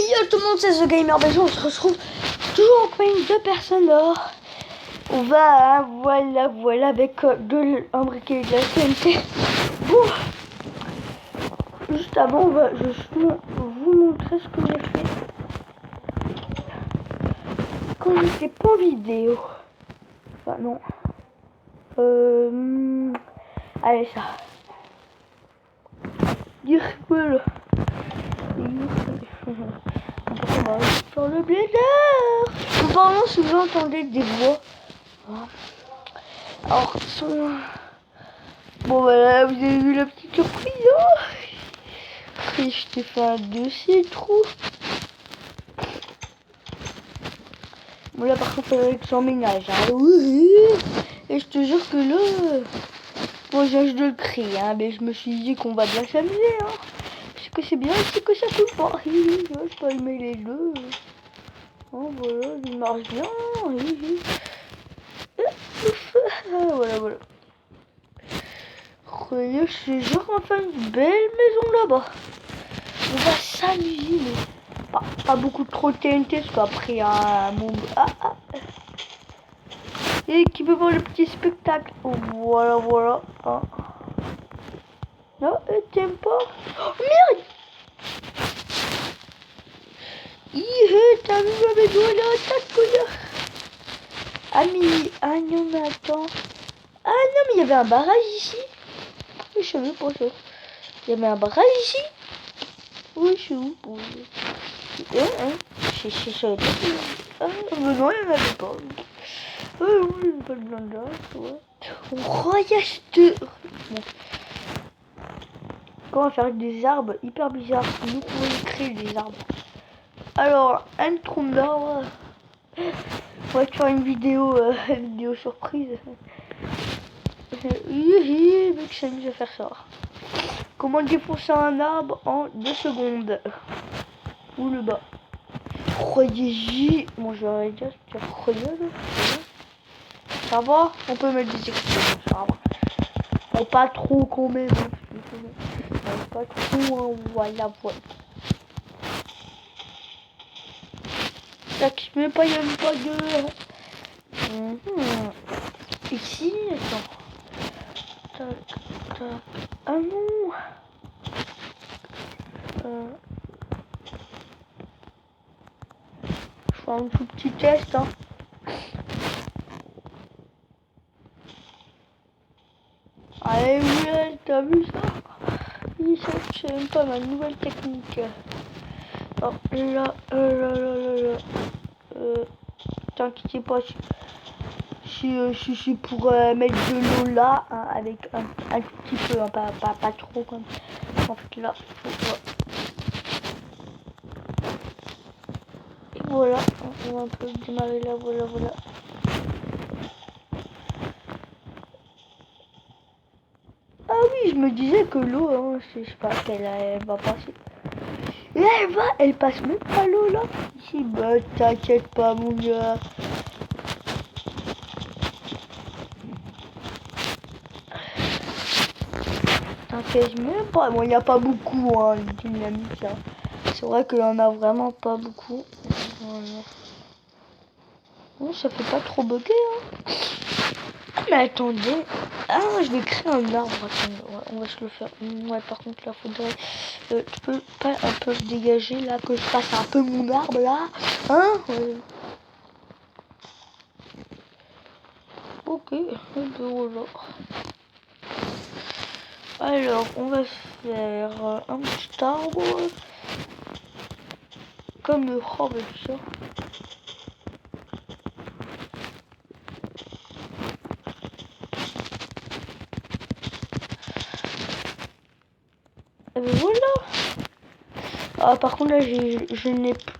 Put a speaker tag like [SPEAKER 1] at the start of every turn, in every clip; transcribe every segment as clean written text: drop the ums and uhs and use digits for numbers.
[SPEAKER 1] Yo tout le monde, c'est The Gamer BG, on se retrouve toujours en compagnie de personnes dehors. On va, voilà, avec un briquet de la TNT. Bon, juste avant, on va juste vous montrer ce que j'ai fait quand j'étais pas en vidéo. Enfin non. Allez ça. Dire que on va sur le blazer. Pendant si vous entendez des voix. Alors bon voilà, vous avez vu la petite surprise. Et je t'ai fait un dossier trou. Bon là par contre il faudrait que j'emménage. Et je te jure que là, bon j'ai de le crier, hein, mais je me suis dit qu'on va bien s'amuser. Hein. Parce que c'est bien, c'est que ça peut pas. Je peux allumer les deux. Oh voilà, il marche bien. Voilà. Regardez, je te jure qu'on va faire une belle maison là-bas. On va s'amuser, mais pas beaucoup trop de TNT, parce qu'après un monde. Et qui peut voir le petit spectacle. Voilà. Ah. Non, t'aimes pas? Oh merde! T'as vu ma maison là, ta couleur? Ah non mais attends. Ah non mais il y avait un barrage ici. Oui, je savais pas ça. Il y avait un barrage ici. Oui, je suis où pour... Je savais pas. Ah mais non, il n'y en avait pas. Oui, pas de blindage, ouais. Royacheteur. Bon. Comment faire des arbres hyper bizarres. Nous pouvons créer des arbres. Alors, un tronc d'arbre. On va te faire une vidéo surprise. Mec, je s'amuse à faire ça. Comment défoncer un arbre en 2 secondes. Ou le bas. Croyez-y. Bon, je vais dire, ça va. On peut mettre des expressions, ça va. Bon, pas trop quand même. Pas trop, hein, voilà. Tac, même pas, il n'y a même pas de... Ici, attends. Tac. Ah non. Je fais un tout petit test, hein. Allez, oui, t'as vu ça? Oui, ça, c'est même pas ma nouvelle technique. Oh, là. T'inquiète pas, si pour mettre de l'eau là, hein, avec un tout petit peu, hein, pas trop comme. En fait, là, et voilà, on va un peu démarrer là, voilà. Ah oui, je me disais que l'eau, hein, je sais pas qu'elle va passer. Et là, elle passe même pas l'eau là. Ici, bah t'inquiète pas mon gars. T'inquiète même pas. Bon, il n'y a pas beaucoup, hein, de dynamique. Hein. C'est vrai qu'il y en a vraiment pas beaucoup. Voilà. Bon, ça fait pas trop bugger, hein. Mais attendez. Ah, je vais créer un arbre. Attendez, ouais, on va se le faire. Ouais, par contre, là, faudrait... tu peux pas un peu se dégager, là, que je fasse un peu mon arbre, là. Hein ouais. Ok, voilà. Alors, on va faire un petit arbre. Comme le robe et tout ça. Et ben voilà. Ah, par contre, là, je n'ai plus.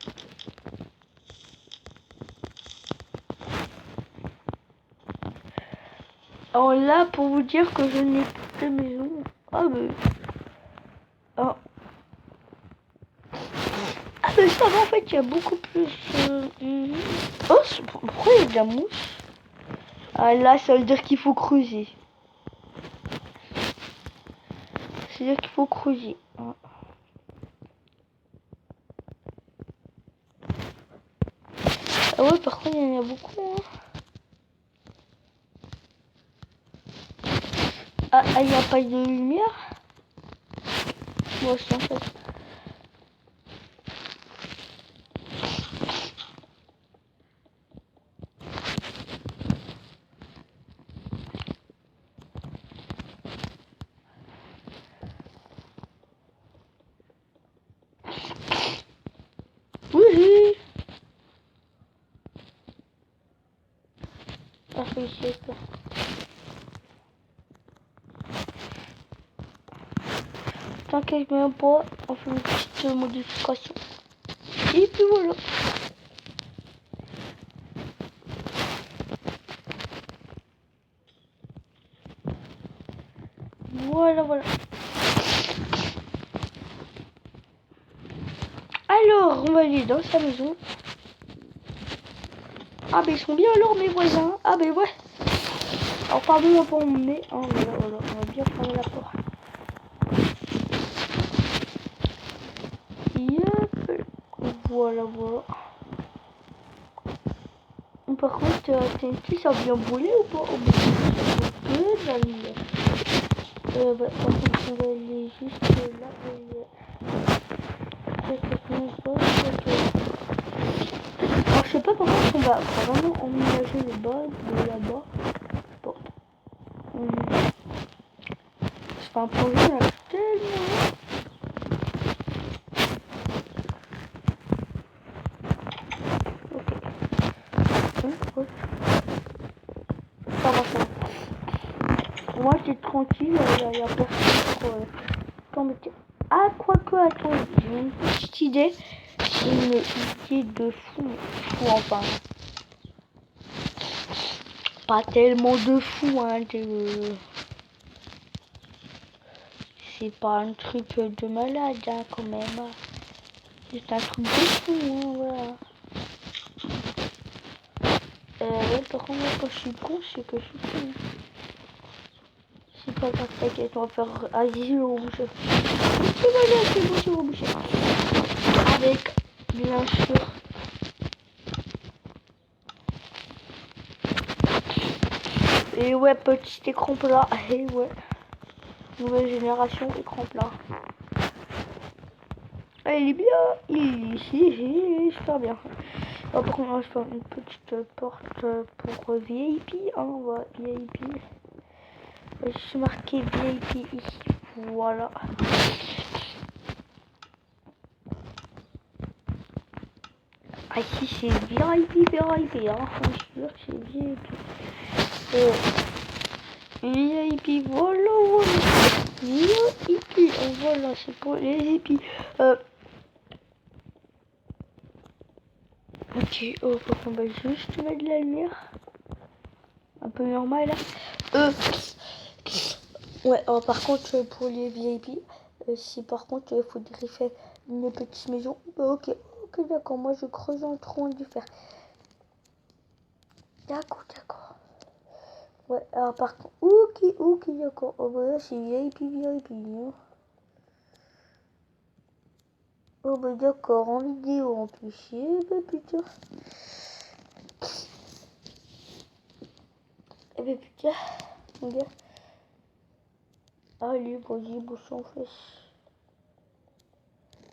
[SPEAKER 1] Alors là, pour vous dire que je n'ai plus de maison. Ah, mais... Ah, mais ça va, en fait, il y a beaucoup plus... Oh, pourquoi il y a de la mousse? Ah, là, ça veut dire qu'il faut creuser. C'est-à-dire qu'il faut creuser. Ah ouais, par contre, il y en a beaucoup. Hein. Ah, il n'y a pas de lumière. Moi, je en fait. Oui. Ah, c'est ça. T'inquiète même pas, on fait une petite modification. Et puis voilà. Voilà. Alors, on va aller dans sa maison. Ah, ben ils sont bien alors mes voisins. Ah, ben ouais. Alors, pardon pour mon nez. Oh, voilà. On va bien fermer la porte. Yep. Voilà. Par contre, TNT, ça a bien brûlé ou pas? Oh, ben, ça brûle que de la lumière. Par contre, on va aller juste là. Alors, je sais pas pourquoi on va vraiment emménager le bas de là-bas. Bon. C'est pas un projet là, tellement. Ok. Ça va. Moi, c'est tranquille, il y a personne pour embêter. Ah, quoique, attends, j'ai une petite idée. C'est une idée de fou enfin. Pas tellement de fou, hein. C'est pas un truc de malade, hein, quand même. C'est un truc de fou, hein, voilà. Ouais, par contre, moi, quand je suis con, c'est que je suis con. C'est pas grave, t'inquiète, on va faire asile au boucher. C'est bon, boucher. Avec, bien sûr, et ouais, petit écran plat. Et ouais, nouvelle génération écran plat. Ah, il est bien, il est super bien. Alors, par contre, on va faire une petite porte pour VIP. Hein, on va VIP. Je suis marqué VIP ici. Voilà. Ah, ici c'est VIP, hein. Je jure, c'est VIP. VIP, voilà. VIP, voilà, c'est pour les VIP. Ok, on va juste mettre de la lumière. Un peu normal là. Ouais, par contre, pour les VIP, si par contre il faudrait faire une petite maison, bah ok, d'accord, moi je creuse en train de faire. D'accord. Ouais, alors par contre, ok, d'accord. Oh, bah là c'est VIP. Hein. Oh, bah d'accord, en vidéo en plus. Bah putain. Eh bah putain, mon gars. Allez, vas-y, bouche en fesse.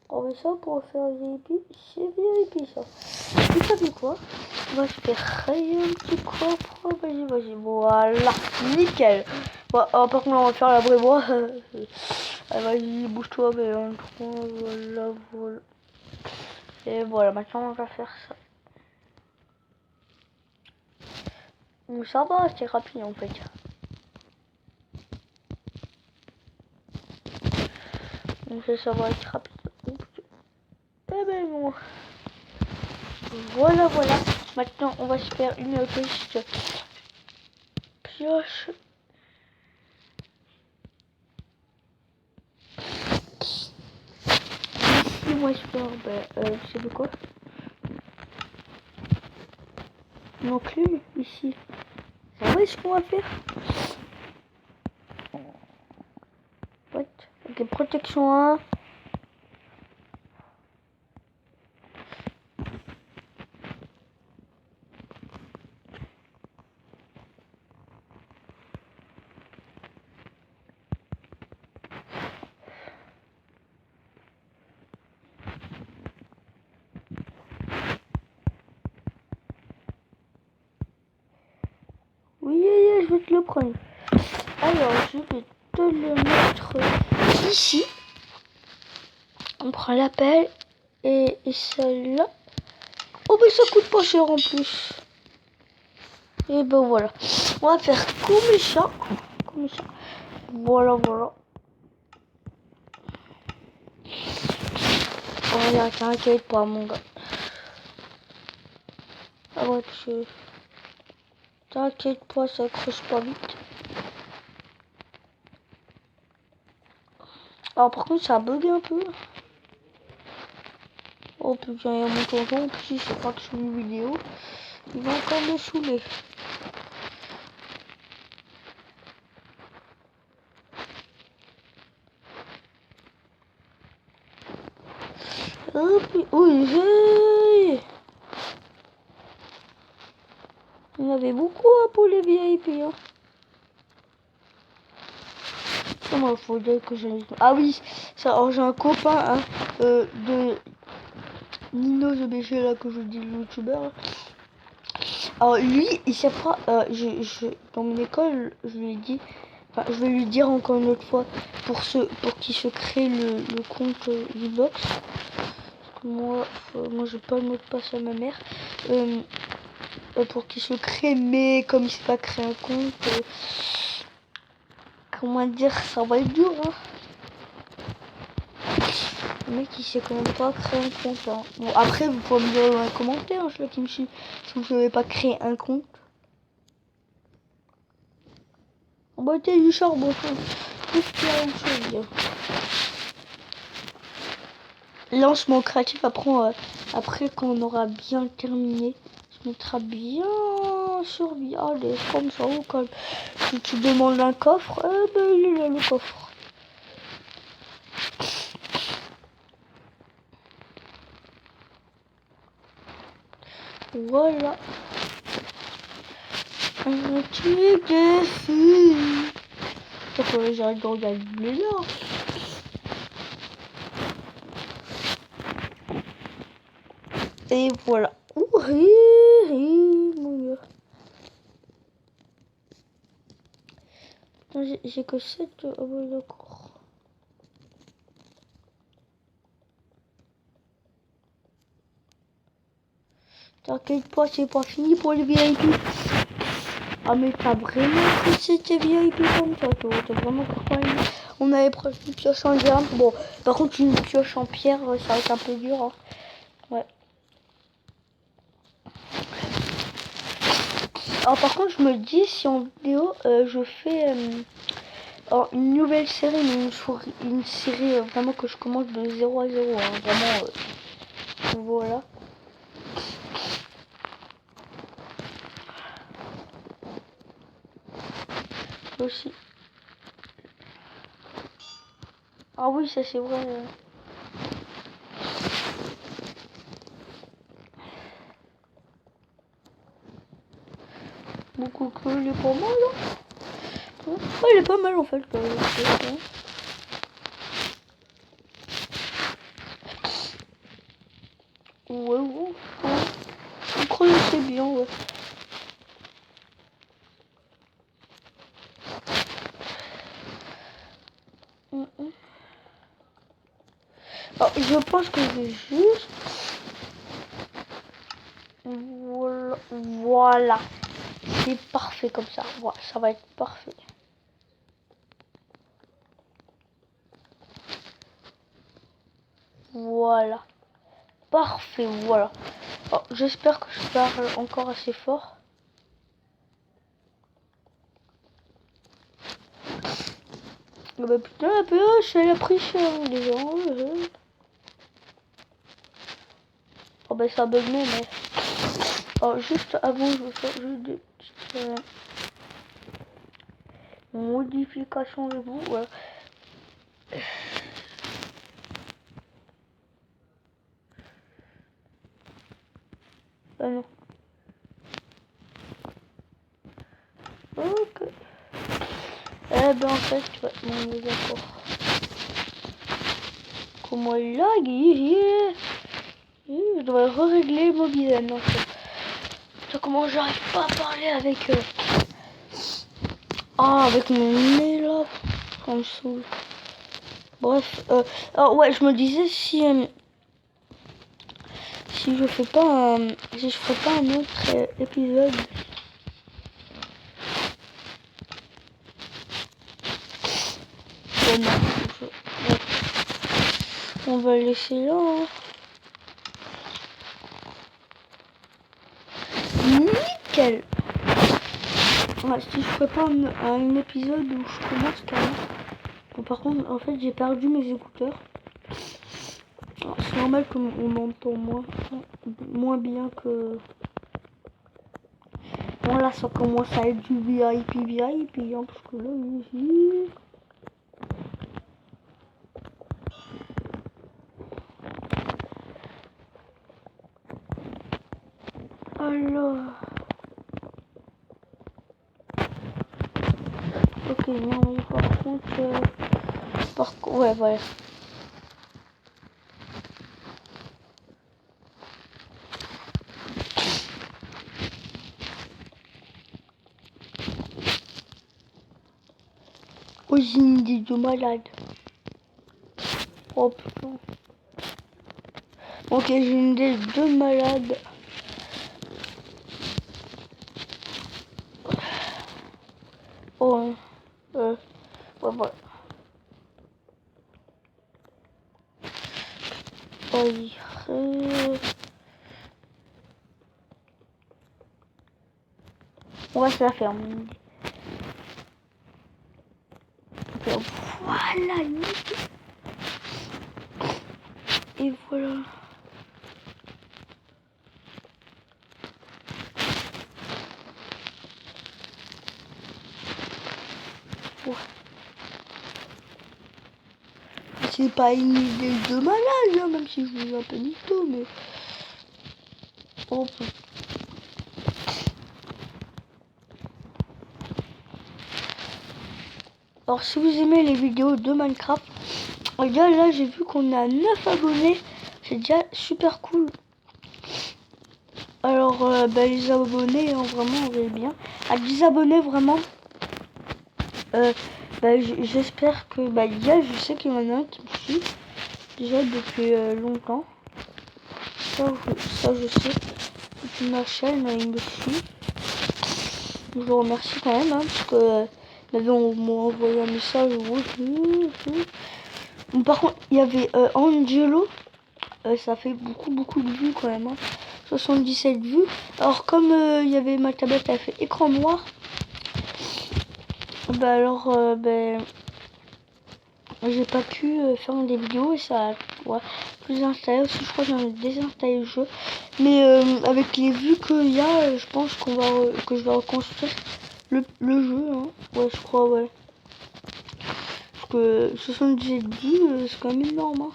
[SPEAKER 1] Oh, mais ça pour faire VIP, c'est VIP ça. Vous savez quoi? On va se faire un petit coffre. Vas-y, voilà, nickel. Bon, par contre, on va faire la vraie voix. Vas-y, bouge-toi, mais un trou, voilà. Et voilà, maintenant on va faire ça. Donc ça va, c'est rapide en fait. Donc ça va être rapide. Eh ben bon. Voilà. Maintenant on va se faire une petite pioche. Ici moi je pars, je sais pas quoi. Non plus, ici. Ça va ce qu'on va faire. What? Ok, protection 1. le premier. Alors, je vais te le mettre ici. On prend l'appel et celle-là. Oh, mais ça coûte pas cher en plus. Et ben voilà. On va faire comme ça. Comme ça. Voilà, voilà. Oh, t'inquiète pas, mon gars. Ah ouais, t'inquiète pas, ça creuse pas vite. Alors, par contre, ça a bugué un peu. Oh putain, il y a mon tonton, puis je sais pas que je suis une vidéo. Il va encore me saouler. Hop, oui, il y en avait beaucoup pour les VIP. Hein. Comment il faut dire que j'ai... Ah oui, ça, alors j'ai un copain hein, de Nino The BG là que je dis le youtubeur. Alors lui, il sait pas, dans mon école, je lui ai dit, enfin je vais lui dire encore une autre fois pour qu'il se crée le compte Vbox. Moi j'ai pas le mot de passe à ma mère. Pour qu'il se crée, mais comme il sait pas créer un compte, comment dire, ça va être dur. Hein. Le mec il sait quand même pas créer un compte. Hein. Bon après vous pouvez me dire dans les commentaires, je qui me suis, si vous savez pas créer un compte. On va être du charbon. Tout la même chose. Lancement créatif après quand on aura bien terminé, se mettra bien sur allez, comme ça au calme. Si tu demandes un coffre, ben il est là le coffre. Voilà. Un truc de fou. Pourquoi j'arrête de regarder là. Et voilà. Ouhi, mon gars. J'ai que 7. Ah ouais, d'accord. T'inquiète pas, c'est pas fini pour les VIP. Ah mais t'as vraiment cru que c'était VIP comme ça, toi. T'as vraiment cru. On avait pris une pioche en diamant. Bon, par contre une pioche en pierre, ça va être un peu dur. Hein. Ouais. Alors par contre je me dis si en vidéo je fais une nouvelle série, une série vraiment que je commence de 0 à 0. Hein. Vraiment voilà. Aussi. Ah oui ça c'est vrai. Beaucoup que il est pas mal hein. Ouais, il est pas mal en fait. Ouais. Je crois que c'est bien ouais. Alors, je pense que je vais juste... Voilà. C'est parfait comme ça. Voilà, ça va être parfait. Voilà. Parfait, voilà. Oh, j'espère que je parle encore assez fort. Oh bah putain, un peu, elle a pris cher déjà. Oh bah ça bug mais... Oh, juste avant, je vais faire juste des petites modifications avec vous. Voilà. Ah non. Ok. Eh ben en fait, ouais, on est d'accord. Comment il lag je devrais régler Mobizen en fait. Comment j'arrive pas à parler avec Ah, avec mon nez là, ça me saoule. Bref, alors ouais, je me disais si je fais pas si je ferais pas un autre épisode. Bon, non, ouais. On va le laisser là. Hein. Nickel. Ouais, si je ferais pas un épisode où je commence carrément. Bon, par contre, en fait, j'ai perdu mes écouteurs. C'est normal qu'on m'entend moins bien que... Bon, là, ça commence à être du VIP, hein, parce que là, ici... Alors... Ok, non, mais par contre... Ouais, voilà. Oh, j'ai une idée de malade. Oh, putain. Ok, j'ai une idée de malade. Oh, ouais, voilà. On va se la faire. Voilà, nickel. Et voilà. Ouais. C'est pas une idée de malade, hein, même si je vous un peu mytho, mais... Oh, alors, si vous aimez les vidéos de Minecraft, regarde, là, j'ai vu qu'on a 9 abonnés. C'est déjà super cool. Alors, bah, les abonnés, hein, vraiment, on est bien. À 10 abonnés, vraiment. Bah, j'espère que... Bah, je sais qu'il y en a un qui me suit. Déjà, depuis longtemps. Ça, je sais. Depuis ma chaîne, il me suit. Je vous remercie quand même, hein, parce que... on m'a envoyé un message. Bon, par contre, il y avait Angelo. Ça fait beaucoup de vues quand même. Hein. 77 vues. Alors, comme il y avait ma tablette, elle fait écran noir. Bah alors, j'ai pas pu faire des vidéos et ça plus installé aussi. Je crois que j'ai désinstallé le jeu. Mais avec les vues qu'il y a, je pense que je vais reconstruire le jeu. Hein. Ouais, je crois, ouais. Parce que 77 vues, c'est quand même énorme. Hein.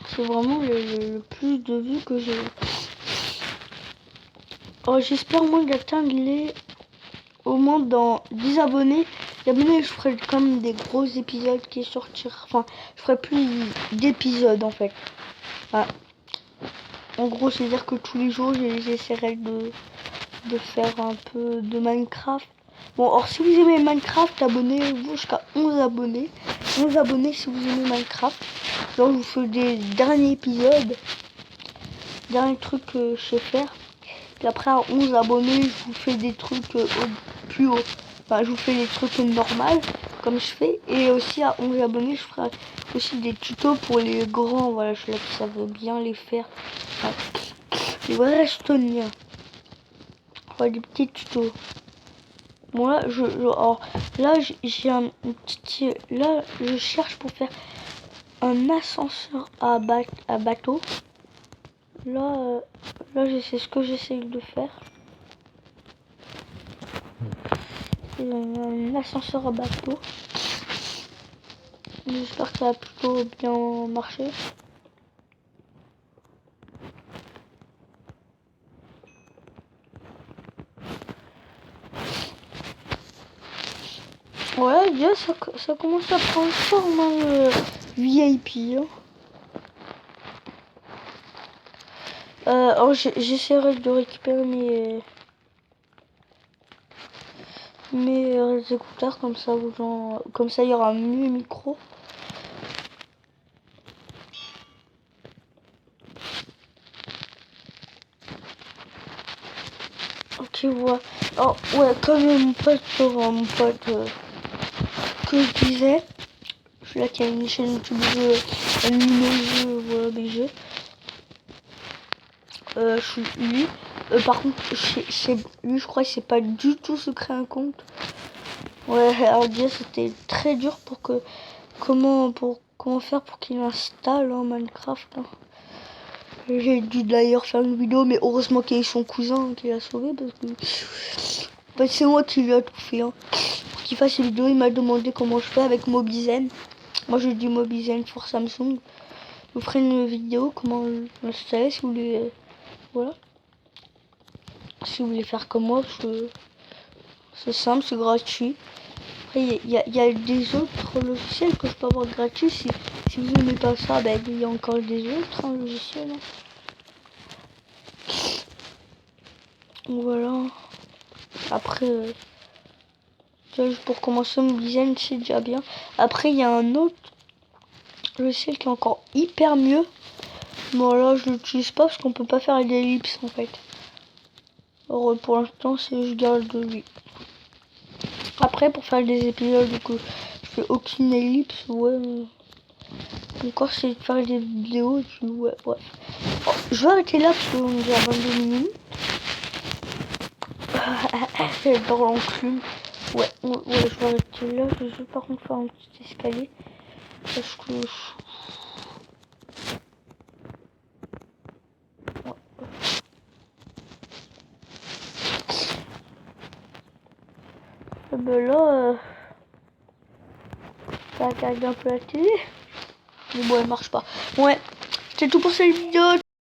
[SPEAKER 1] C'est vraiment le plus de vues que j'ai. Oh, j'espère au moins d'atteindre les... Au moins dans 10 abonnés. Les abonnés, je ferai comme des gros épisodes qui sortiront. Enfin, je ferai plus d'épisodes en fait. Ah. En gros, c'est-à-dire que tous les jours, j'essaierai de faire un peu de Minecraft. Bon, alors si vous aimez Minecraft, abonnez-vous jusqu'à 11 abonnés. 11 abonnés si vous aimez Minecraft. Donc, je vous fais des derniers épisodes. Derniers trucs que je sais faire. Puis après, à 11 abonnés, je vous fais des trucs plus haut. Enfin, je vous fais des trucs normaux, comme je fais. Et aussi, à 11 abonnés, je ferai aussi des tutos pour les grands. Voilà, je là qui savent bien les faire. Ouais. Les vrais Estoniens. Ouais, des petits tutos. Bon, là, alors, là, j'ai un petit... Là, je cherche pour faire un ascenseur à bateau. Là, là, c'est ce que j'essaye de faire. Un ascenseur à bateau. J'espère que ça va plutôt bien marcher. Ouais, déjà ça commence à prendre forme, hein, VIP. Hein. Alors j'essaierai de récupérer mes... mets les écouteurs comme ça, comme ça il y aura mieux micro. Ok, voilà. Oh, ouais, comme mon pote que je disais, celui-là qui a une chaîne YouTube lumineuse, voilà, BG. Je suis lui. Par contre, lui, je crois que c'est pas du tout se créer un compte. Ouais, alors déjà, c'était très dur pour que... Comment faire pour qu'il installe Minecraft hein. J'ai dû d'ailleurs faire une vidéo, mais heureusement qu'il y a eu son cousin qui l'a sauvé parce que... En fait, c'est moi qui lui a tout fait. Hein. Pour qu'il fasse une vidéo, il m'a demandé comment je fais avec Mobizen. Moi, je dis Mobizen pour Samsung. Je vous ferai une vidéo comment l'installer si vous voulez. Voilà. Si vous voulez faire comme moi, parce que c'est simple, c'est gratuit. Après, il y a des autres logiciels que je peux avoir gratuits. Si vous n'aimez pas ça, ben, il y a encore des autres logiciels. Hein. Voilà. Après, pour commencer mon design, c'est déjà bien. Après, il y a un autre logiciel qui est encore hyper mieux. Bon, là, je l'utilise pas parce qu'on peut pas faire des ellipses en fait. Alors, pour l'instant, je garde de lui. Après, pour faire des épisodes que je fais aucune ellipse, ouais. Encore, c'est de faire des vidéos, ouais. Oh, je vais arrêter là parce qu'on est déjà à 22 minutes. Elle parle en plume. Ouais, je vais arrêter là. Je vais par contre faire un petit escalier. Parce que... Ben là, ça regarde un peu la télé. Mais bon, elle marche pas. Ouais, c'était tout pour cette vidéo.